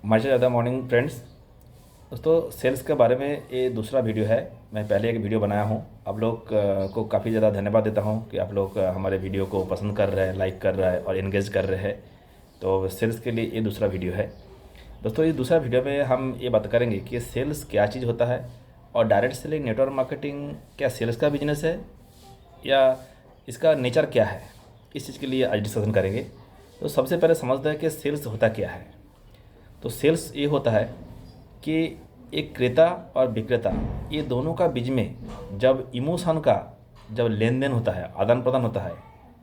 मजा ज़्यादा morning friends. दोस्तों, सेल्स के बारे में ये दूसरा वीडियो है। मैं पहले एक वीडियो बनाया हूँ। आप लोग को काफ़ी ज़्यादा धन्यवाद देता हूँ कि आप लोग हमारे वीडियो को पसंद कर रहे हैं, लाइक कर रहा है और एंगेज कर रहे हैं। तो सेल्स के लिए ये दूसरा वीडियो है। दोस्तों, ये दूसरा वीडियो में हम ये बात करेंगे कि सेल्स क्या चीज़ होता है और डायरेक्ट सेलिंग, नेटवर्क मार्केटिंग क्या सेल्स का बिजनेस है या इसका नेचर क्या है। इस चीज़ के लिए आज डिस्कशन करेंगे। तो सबसे पहले समझते हैं कि सेल्स होता क्या है। तो सेल्स ये होता है कि एक क्रेता और विक्रेता, ये दोनों का बीच में जब इमोशन का जब लेन देन होता है, आदान प्रदान होता है,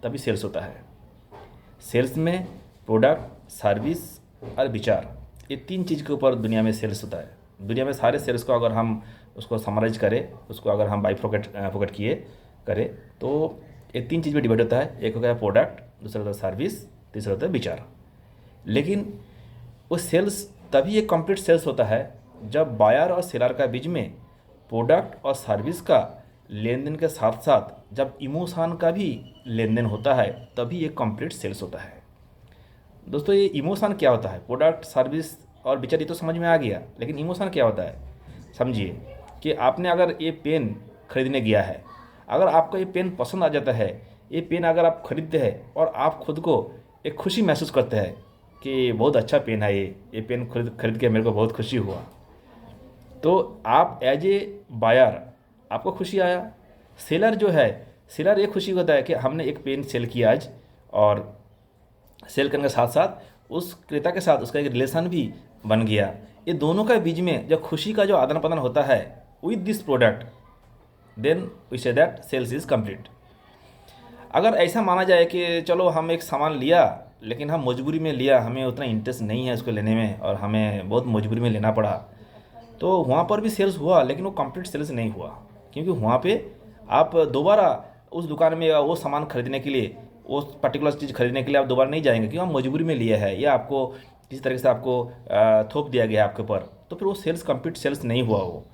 तभी सेल्स होता है। सेल्स में प्रोडक्ट, सर्विस और विचार, ये तीन चीज़ के ऊपर दुनिया में सेल्स होता है। दुनिया में सारे सेल्स को अगर हम उसको समराइज करें, उसको अगर हम फोकट किए करें, तो ये तीन चीज़ में डिवाइड होता है। एक हो गया प्रोडक्ट, दूसरा होता है सर्विस, तीसरा होता है विचार। लेकिन वो सेल्स तभी एक कंप्लीट सेल्स होता है जब बायर और सेलर का बीच में प्रोडक्ट और सर्विस का लेन देन के साथ साथ जब इमोशन का भी लेन देन होता है, तभी एक कंप्लीट सेल्स होता है। दोस्तों, ये इमोशन क्या होता है? प्रोडक्ट, सर्विस और विचार, ये तो समझ में आ गया, लेकिन इमोशन क्या होता है? समझिए कि आपने अगर ये पेन खरीदने गया है, अगर आपको ये पेन पसंद आ जाता है, ये पेन अगर आप खरीदते हैं और आप खुद को एक खुशी महसूस करते हैं कि बहुत अच्छा पेन है, ये पेन खरीद के मेरे को बहुत खुशी हुआ, तो आप एज ए बायर आपको खुशी आया। सेलर जो है, सेलर ये खुशी होता है कि हमने एक पेन सेल किया आज, और सेल करने के साथ साथ उस क्रेता के साथ उसका एक रिलेशन भी बन गया। ये दोनों के बीच में जो खुशी का जो आदान प्रदान होता है with this product, then we say that sales is complete. अगर ऐसा माना जाए कि चलो हम एक सामान लिया, लेकिन हम मजबूरी में लिया, हमें उतना इंटरेस्ट नहीं है उसको लेने में और हमें बहुत मजबूरी में लेना पड़ा, तो वहाँ पर भी सेल्स हुआ, लेकिन वो कंप्लीट सेल्स नहीं हुआ। क्योंकि वहाँ पे आप दोबारा उस दुकान में वो सामान खरीदने के लिए, उस पर्टिकुलर चीज़ खरीदने के लिए आप दोबारा नहीं जाएंगे, क्योंकि हम मजबूरी में लिए है या आपको किसी तरीके से आपको थोप दिया गया आपके ऊपर, तो फिर वो सेल्स कंप्लीट सेल्स नहीं हुआ वो।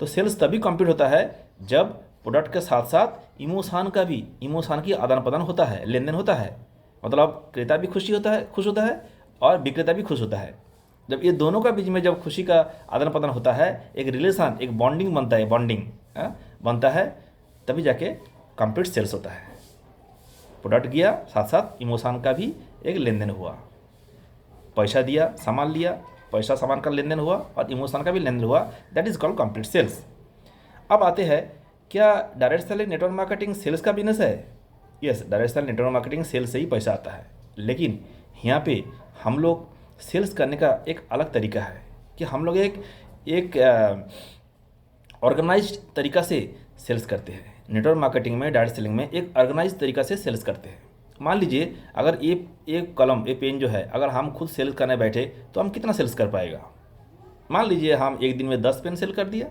तो सेल्स तभी कंप्लीट होता है जब प्रोडक्ट के साथ साथ इमोशन की आदान प्रदान होता है, लेन देन होता है। मतलब क्रेता भी खुश होता है और विक्रेता भी खुश होता है। जब ये दोनों का बीच में जब खुशी का आदान प्रदान होता है, एक रिलेशन, एक बॉन्डिंग बनता है, बनता है, तभी जाके कंप्लीट सेल्स होता है। प्रोडक्ट गया, साथ साथ इमोशन का भी एक लेन देन हुआ। पैसा दिया, सामान लिया, पैसा सामान का लेन देन हुआ और इमोशन का भी लेन देन हुआ। That is called complete sales. अब आते हैं, क्या direct selling, network marketing sales का बिजनेस है? Yes, direct selling, network marketing sales से ही पैसा आता है। लेकिन यहाँ पे हम लोग सेल्स करने का एक अलग तरीका है कि हम लोग एक ऑर्गेनाइज्ड तरीका से सेल्स करते हैं। नेटवर्क मार्केटिंग में, डायरेक्ट सेलिंग में एक ऑर्गेनाइज्ड तरीका से सेल्स करते हैं। मान लीजिए, अगर ये कलम, ये पेन जो है, अगर हम खुद सेल करने बैठे तो हम कितना सेल्स कर पाएगा? मान लीजिए हम एक दिन में 10 पेन सेल कर दिया।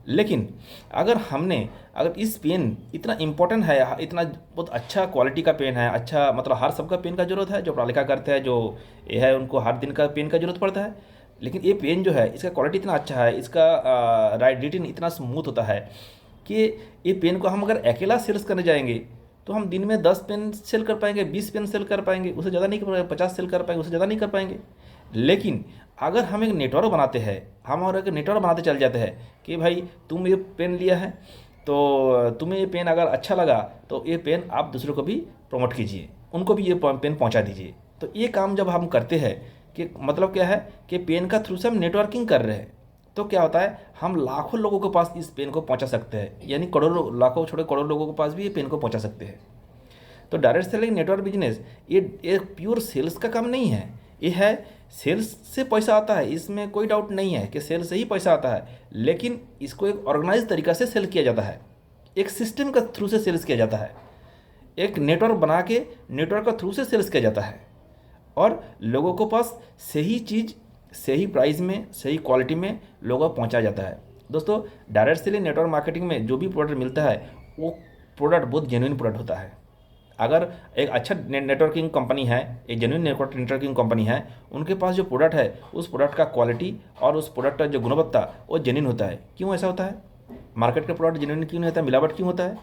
लेकिन अगर इस पेन इतना इम्पोर्टेंट है, इतना बहुत अच्छा क्वालिटी का पेन है, अच्छा मतलब हर सबका पेन का ज़रूरत है, जो पढ़ा लिखा करते हैं, जो ये है, उनको हर दिन का पेन का ज़रूरत पड़ता है। लेकिन ये पेन जो है, इसका क्वालिटी इतना अच्छा है, इसका राइटिंग इतना स्मूथ होता है कि ये पेन को हम अगर अकेला सेल्स करने जाएंगे तो हम दिन में 10 पेन सेल कर पाएंगे, 20 पेन सेल कर पाएंगे, उससे ज़्यादा नहीं कर पाएंगे, 50 सेल कर पाएंगे, उससे ज़्यादा नहीं कर पाएंगे। लेकिन अगर हम एक नेटवर्क बनाते हैं, हम और एक नेटवर्क बनाते चल जाते हैं कि भाई तुम ये पेन लिया है, तो तुम्हें ये पेन अगर अच्छा लगा तो ये पेन आप दूसरों को भी प्रमोट कीजिए, उनको भी ये पेन पहुंचा दीजिए। तो ये काम जब हम करते हैं, कि मतलब क्या है कि पेन का थ्रू से हम नेटवर्किंग कर रहे हैं, तो क्या होता है, हम लाखों लोगों के पास इस पेन को पहुंचा सकते हैं, यानी करोड़ों, लाखों छोटे करोड़ों लोगों के पास भी ये पेन को पहुंचा सकते हैं। तो डायरेक्ट सेलिंग, नेटवर्क बिजनेस, ये प्योर सेल्स का काम नहीं है। ये है, सेल्स से पैसा आता है, इसमें कोई डाउट नहीं है कि सेल्स से ही पैसा आता है, लेकिन इसको एक ऑर्गेनाइज तरीका से सेल किया जाता है, एक सिस्टम का थ्रू से सेल्स किया जाता है, एक नेटवर्क बना के नेटवर्क का थ्रू से सेल्स किया जाता है, और लोगों को पास सही चीज़, सही प्राइस में, सही क्वालिटी में लोगों को पहुंचाया जाता है। दोस्तों, डायरेक्ट सेलिंग, नेटवर्क मार्केटिंग में जो भी प्रोडक्ट मिलता है, वो प्रोडक्ट बहुत जेन्युइन प्रोडक्ट होता है। अगर एक अच्छा नेटवर्किंग कंपनी है, एक जेन्युइन नेटवर्किंग कंपनी है, उनके पास जो प्रोडक्ट है, उस प्रोडक्ट का क्वालिटी और उस प्रोडक्ट का जो गुणवत्ता, वो जेन्युइन होता है। क्यों ऐसा होता है? मार्केट का प्रोडक्ट जेन्युइन क्यों नहीं होता है? मिलावट क्यों होता है?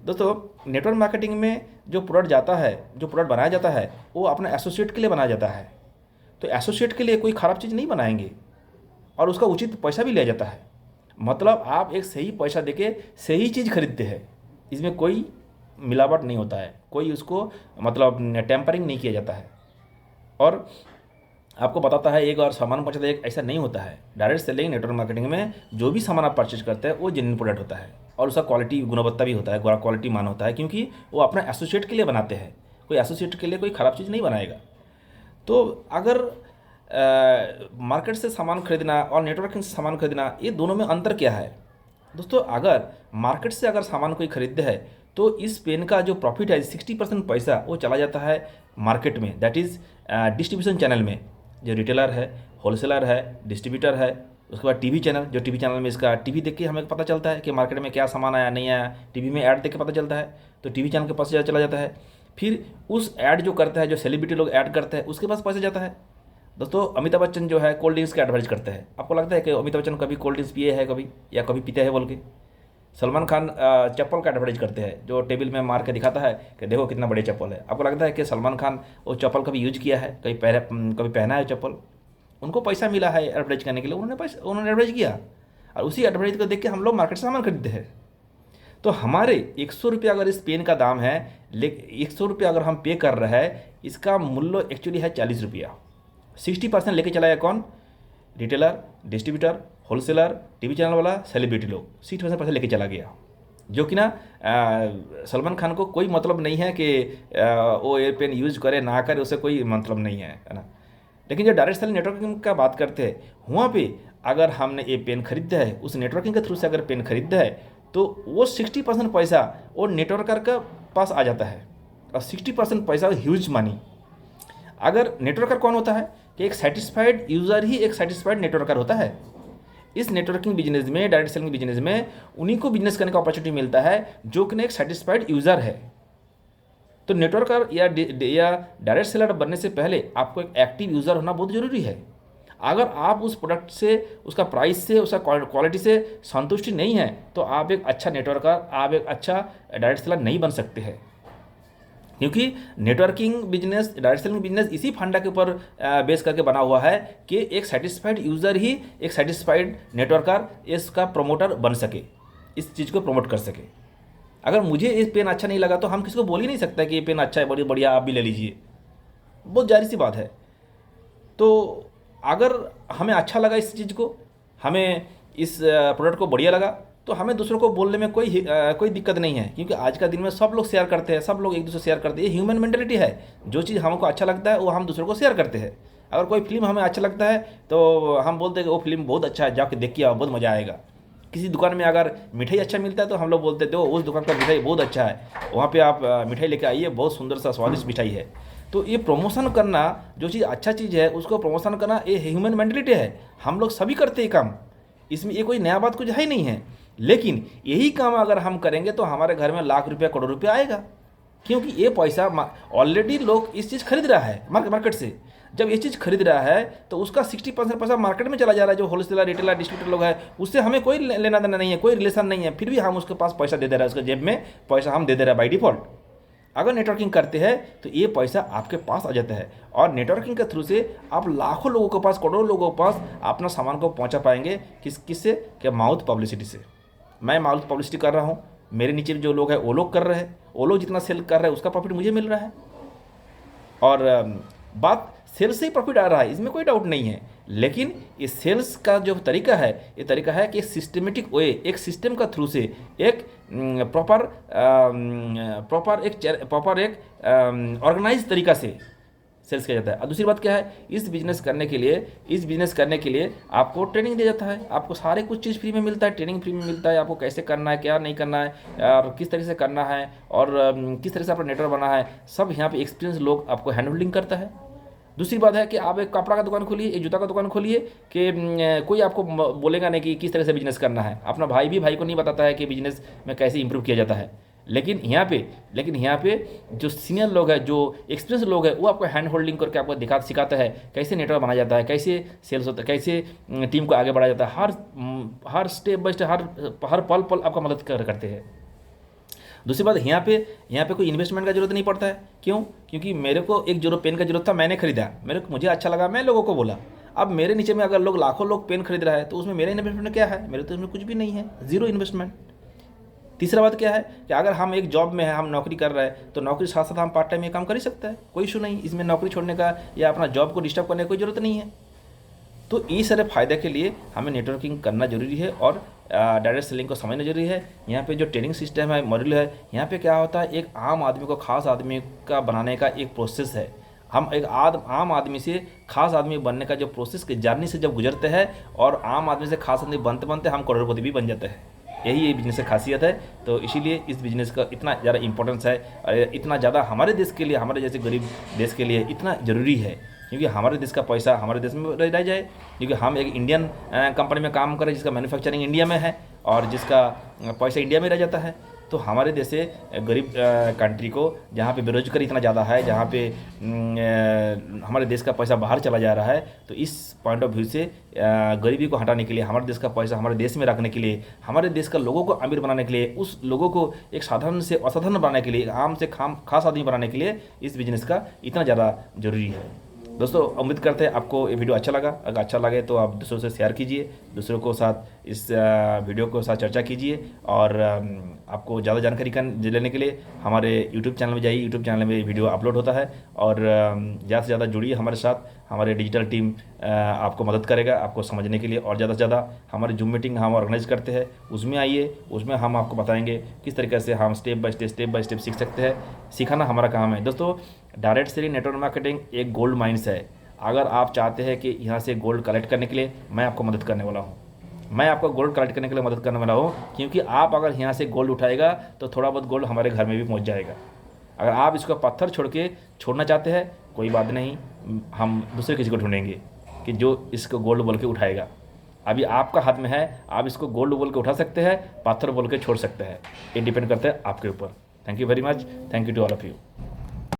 दोस्तों, नेटवर्क मार्केटिंग में जो प्रोडक्ट जाता है, जो प्रोडक्ट बनाया जाता है, वो अपने एसोसिएट के लिए बनाया जाता है। तो एसोसिएट के लिए कोई ख़राब चीज़ नहीं बनाएंगे और उसका उचित पैसा भी लिया जाता है। मतलब आप एक सही पैसा देके सही चीज़ खरीदते हैं, इसमें कोई मिलावट नहीं होता है, कोई उसको मतलब टेम्परिंग नहीं किया जाता है। और आपको बताता है एक और सामान पहुँचाता है, एक ऐसा नहीं होता है। डायरेक्ट सेलिंग नेटवर्क मार्केटिंग में जो भी सामान आप परचेज करते हैं वो जेन्युइन प्रोडक्ट होता है और उसका क्वालिटी गुणवत्ता भी होता है, क्वालिटी मान होता है, क्योंकि वो अपना एसोसिएट के लिए बनाते हैं। कोई एसोसिएट के लिए कोई ख़राब चीज़ नहीं बनाएगा। तो अगर मार्केट से सामान खरीदना और नेटवर्किंग से सामान खरीदना, ये दोनों में अंतर क्या है दोस्तों? अगर मार्केट से अगर सामान कोई खरीदते हैं तो इस पेन का जो प्रॉफिट है 60% पैसा वो चला जाता है मार्केट में, दैट इज़ डिस्ट्रीब्यूशन चैनल में। जो रिटेलर है, होलसेलर है, डिस्ट्रीब्यूटर है, उसके बाद टीवी चैनल, जो टीवी चैनल में इसका टीवी देख के हमें पता चलता है कि मार्केट में क्या सामान आया नहीं आया, टीवी में ऐड देख के पता चलता है, तो टीवी चैनल के पास चला जाता है। फिर उस ऐड जो करता है, जो सेलिब्रिटी लोग ऐड करते हैं, उसके पास पैसा जाता है। दोस्तों अमिताभ बच्चन जो है कोल्ड ड्रिंक्स का एडवर्टाइज करते हैं, आपको लगता है कि अमिताभ बच्चन कभी कोल्ड ड्रिंक्स पिए है कभी, या कभी पीते हैं बोल के? सलमान खान चप्पल का एडवर्टाइज करते हैं, जो टेबल में मार के दिखाता है कि देखो कितना बड़े चप्पल है। आपको लगता है कि सलमान खान वो चप्पल कभी यूज किया है, कभी पहना है चप्पल? उनको पैसा मिला है एडवर्टाइज करने के लिए, उन्होंने एडवर्टाइज किया और उसी एडवर्टाइज को देख के हम लोग मार्केट से सामान खरीदते हैं। तो हमारे 100 रुपये अगर इस पेन का दाम है, लेकिन 100 रुपये अगर हम पे कर रहे हैं, इसका मूल्य एक्चुअली है 40 रुपया। 60% लेके चला गया कौन? Retailer, distributor, wholesaler, TV channel वाला, सेलिब्रिटी लोग 60% पैसा लेके चला गया। जो कि ना सलमान खान को कोई मतलब नहीं है कि वो ये पेन यूज करे ना करे, उससे कोई मतलब नहीं है ना। लेकिन जो डायरेक्ट सेलिंग नेटवर्किंग का बात करते हैं, वहाँ पे अगर हमने ये पेन खरीदा है, उस नेटवर्किंग के थ्रू से अगर पेन खरीदा है, तो वो 60% पैसा वो नेटवर्कर के पास आ जाता है और 60% पैसा ह्यूज मनी। अगर नेटवर्कर कौन होता है कि एक सेटिस्फाइड यूज़र ही एक सेटिस्फाइड नेटवर्कर होता है। इस नेटवर्किंग बिजनेस में, डायरेक्ट सेलिंग बिजनेस में उन्हीं को बिजनेस करने का अपॉर्चुनिटी मिलता है जो कि एक सेटिस्फाइड यूज़र है। तो नेटवर्कर या डायरेक्ट सेलर बनने से पहले आपको एक एक्टिव यूज़र होना बहुत ज़रूरी है। अगर आप उस प्रोडक्ट से, उसका प्राइस से, उसका क्वालिटी से संतुष्टि नहीं है, तो आप एक अच्छा नेटवर्कर, आप एक अच्छा डायरेक्ट सेलर नहीं बन सकते हैं। क्योंकि networking business, direct selling business इसी फंडा के ऊपर बेस करके बना हुआ है कि एक सेटिस्फाइड यूज़र ही एक सेटिस्फाइड नेटवर्कर, इसका प्रमोटर बन सके, इस चीज़ को प्रमोट कर सके। अगर मुझे ये पेन अच्छा नहीं लगा तो हम किसी को बोल ही नहीं सकता कि ये पेन अच्छा है, बड़ी बढ़िया, आप भी ले लीजिए। बहुत जारी सी बात है। तो अगर हमें अच्छा लगा इस चीज़ को, हमें इस प्रोडक्ट को बढ़िया लगा, तो हमें दूसरों को बोलने में कोई दिक्कत नहीं है। क्योंकि आज का दिन में सब लोग शेयर करते हैं, सब लोग एक दूसरे शेयर करते हैं। ये ह्यूमन मेंटेलिटी है। जो चीज़ हमको अच्छा लगता है वो हम दूसरों को शेयर करते हैं। अगर कोई फिल्म हमें अच्छा लगता है तो हम बोलते हैं कि वो फिल्म बहुत अच्छा है, जाके देख के आओ, बहुत मज़ा आएगा। किसी दुकान में अगर मिठाई अच्छा मिलता है तो हम लोग बोलते हैं, उस दुकान का मिठाई बहुत अच्छा है, वहाँ पे आप मिठाई लेके आइए, बहुत सुंदर सा स्वादिष्ट मिठाई है। तो ये प्रमोशन करना, जो चीज़ अच्छा चीज़ है उसको प्रमोशन करना, ये ह्यूमन मेंटेलिटी है। हम लोग सभी करते हैं काम, इसमें ये कोई नया बात कुछ है ही नहीं है। लेकिन यही काम अगर हम करेंगे तो हमारे घर में लाख रुपया, करोड़ रुपया आएगा। क्योंकि ये पैसा ऑलरेडी लोग इस चीज़ खरीद रहा है मार्केट से। जब ये चीज़ खरीद रहा है तो उसका 60% पैसा मार्केट में चला जा रहा है। जो होलसेलर, रिटेलर, डिस्ट्रीब्यूटर लोग है, उससे हमें कोई लेना देना नहीं है, कोई रिलेशन नहीं है, फिर भी हम उसके पास पैसा दे दे रहे हैं, उसके जेब में पैसा हम दे दे रहे हैं बाई डिफ़ॉल्ट। अगर नेटवर्किंग करते हैं तो ये पैसा आपके पास आ जाता है और नेटवर्किंग के थ्रू से आप लाखों लोगों के पास, करोड़ों लोगों के पास अपना सामान को पहुंचा पाएंगे। किससे? कि माउथ पब्लिसिटी से। मैं माउथ पब्लिसिटी कर रहा हूँ, मेरे नीचे जो लोग हैं वो लोग कर रहे हैं, वो लोग जितना सेल कर रहे हैं उसका प्रॉफिट मुझे मिल रहा है। और बात सेल्स से ही प्रॉफिट आ रहा है, इसमें कोई डाउट नहीं है। लेकिन ये सेल्स का जो तरीका है, ये तरीका है कि सिस्टमेटिक वे, एक सिस्टम का थ्रू से, एक प्रॉपर एक ऑर्गेनाइज तरीका से सेल्स किया जाता है। और दूसरी बात क्या है, इस बिजनेस करने के लिए आपको ट्रेनिंग दिया जाता है। आपको सारे कुछ चीज़ फ्री में मिलता है, ट्रेनिंग फ्री में मिलता है। आपको कैसे करना है, क्या नहीं करना है, और किस तरह से करना है, और किस तरह से अपना नेटवर्क बना है, सब यहाँ पे एक्सपीरियंस लोग आपको हैंड होल्डिंग करता है। दूसरी बात है कि आप एक कपड़ा का दुकान खोलिए, एक जूता का दुकान खोलिए, कि कोई आपको बोलेगा नहीं कि किस तरह से बिजनेस करना है। अपना भाई भी भाई को नहीं बताता है कि बिजनेस में कैसे इंप्रूव किया जाता है। लेकिन यहाँ पे जो सीनियर लोग हैं, जो एक्सपीरियंस लोग हैं, वो आपको हैंड होल्डिंग करके आपको सिखाता है कैसे नेटवर्क बनाया जाता है, कैसे सेल्स होता है, कैसे टीम को आगे बढ़ाया जाता है। हर स्टेप बाय स्टेप, हर पल आपका मदद करते हैं। दूसरी बात, यहाँ पे कोई इन्वेस्टमेंट का जरूरत नहीं पड़ता है। क्यों? क्योंकि मेरे को एक जो पेन का जरूरत था, मैंने खरीदा, मुझे अच्छा लगा, मैं लोगों को बोला। अब मेरे नीचे में अगर लाखों लोग पेन खरीद रहा है तो उसमें मेरा इन्वेस्टमेंट क्या है? मेरे तो इसमें कुछ भी नहीं है, जीरो इन्वेस्टमेंट। तीसरा बात क्या है कि अगर हम एक जॉब में हैं, हम नौकरी कर रहे हैं, तो नौकरी साथ साथ हम पार्ट टाइम ये काम कर ही सकते हैं, कोई इशू नहीं। इसमें नौकरी छोड़ने का या अपना जॉब को डिस्टर्ब करने की कोई ज़रूरत नहीं है। तो इस सारे फ़ायदे के लिए हमें नेटवर्किंग करना जरूरी है और डायरेक्ट सेलिंग को समझना जरूरी है। यहाँ पे जो ट्रेनिंग सिस्टम है, मॉड्यूल है, यहाँ पे क्या होता है, एक आम आदमी को खास आदमी का बनाने का एक प्रोसेस है। हम एक आम आदमी से खास आदमी बनने का जो प्रोसेस की जर्नी से जब गुजरते हैं और आम आदमी से खास आदमी बनते बनते हम करोड़पति भी बन जाते हैं। यही ये बिज़नेस की खासियत है। तो इसीलिए इस बिज़नेस का इतना ज़्यादा इंपॉर्टेंस है और इतना ज़्यादा हमारे देश के लिए, हमारे जैसे गरीब देश के लिए इतना ज़रूरी है, क्योंकि हमारे देश का पैसा हमारे देश में रह जाए। क्योंकि हम एक इंडियन कंपनी में काम करें जिसका मैन्युफैक्चरिंग इंडिया में है और जिसका पैसा इंडिया में रह जाता है। तो हमारे देश से गरीब कंट्री को, जहाँ पे बेरोजगारी इतना ज़्यादा है, जहाँ पे हमारे देश का पैसा बाहर चला जा रहा है, तो इस पॉइंट ऑफ व्यू से गरीबी को हटाने के लिए, हमारे देश का पैसा हमारे देश में रखने के लिए, हमारे देश का लोगों को अमीर बनाने के लिए, उस लोगों को एक साधारण से असाधारण बनाने के लिए, आम से खास आदमी बनाने के लिए इस बिज़नेस का इतना ज़्यादा ज़रूरी है। दोस्तों, उम्मीद करते हैं आपको ये वीडियो अच्छा लगा। अगर अच्छा लगे तो आप दूसरों से शेयर कीजिए, दूसरों को साथ इस वीडियो को साथ चर्चा कीजिए। और आपको ज़्यादा जानकारी लेने के लिए हमारे यूट्यूब चैनल में जाइए। यूट्यूब चैनल में वीडियो अपलोड होता है और ज़्यादा से ज़्यादा जुड़िए हमारे साथ। हमारे डिजिटल टीम आपको मदद करेगा आपको समझने के लिए। और ज़्यादा से ज़्यादा हमारी जूम मीटिंग हम ऑर्गेनाइज करते हैं, उसमें आइए। उसमें हम आपको बताएंगे किस तरीके से हम स्टेप बाय स्टेप सीख सकते हैं। सिखाना हमारा काम है। दोस्तों, डायरेक्ट सेलिंग नेटवर्क मार्केटिंग एक गोल्ड माइंस है। अगर आप चाहते हैं कि यहाँ से गोल्ड कलेक्ट करने के लिए, मैं आपको मदद करने वाला हूँ। मैं आपको गोल्ड कलेक्ट करने के लिए मदद करने वाला हूँ, क्योंकि आप अगर यहाँ से गोल्ड उठाएगा तो थोड़ा बहुत गोल्ड हमारे घर में भी पहुँच जाएगा। अगर आप इसको पत्थर छोड़ना चाहते हैं, कोई बात नहीं, हम दूसरे किसी को ढूंढेंगे कि जो इसको गोल्ड बोल के उठाएगा। अभी आपका हाथ में है, आप इसको गोल्ड बोल के उठा सकते हैं, पत्थर बोल के छोड़ सकते हैं। ये डिपेंड करता है आपके ऊपर। Thank you very much. Thank you to all of you.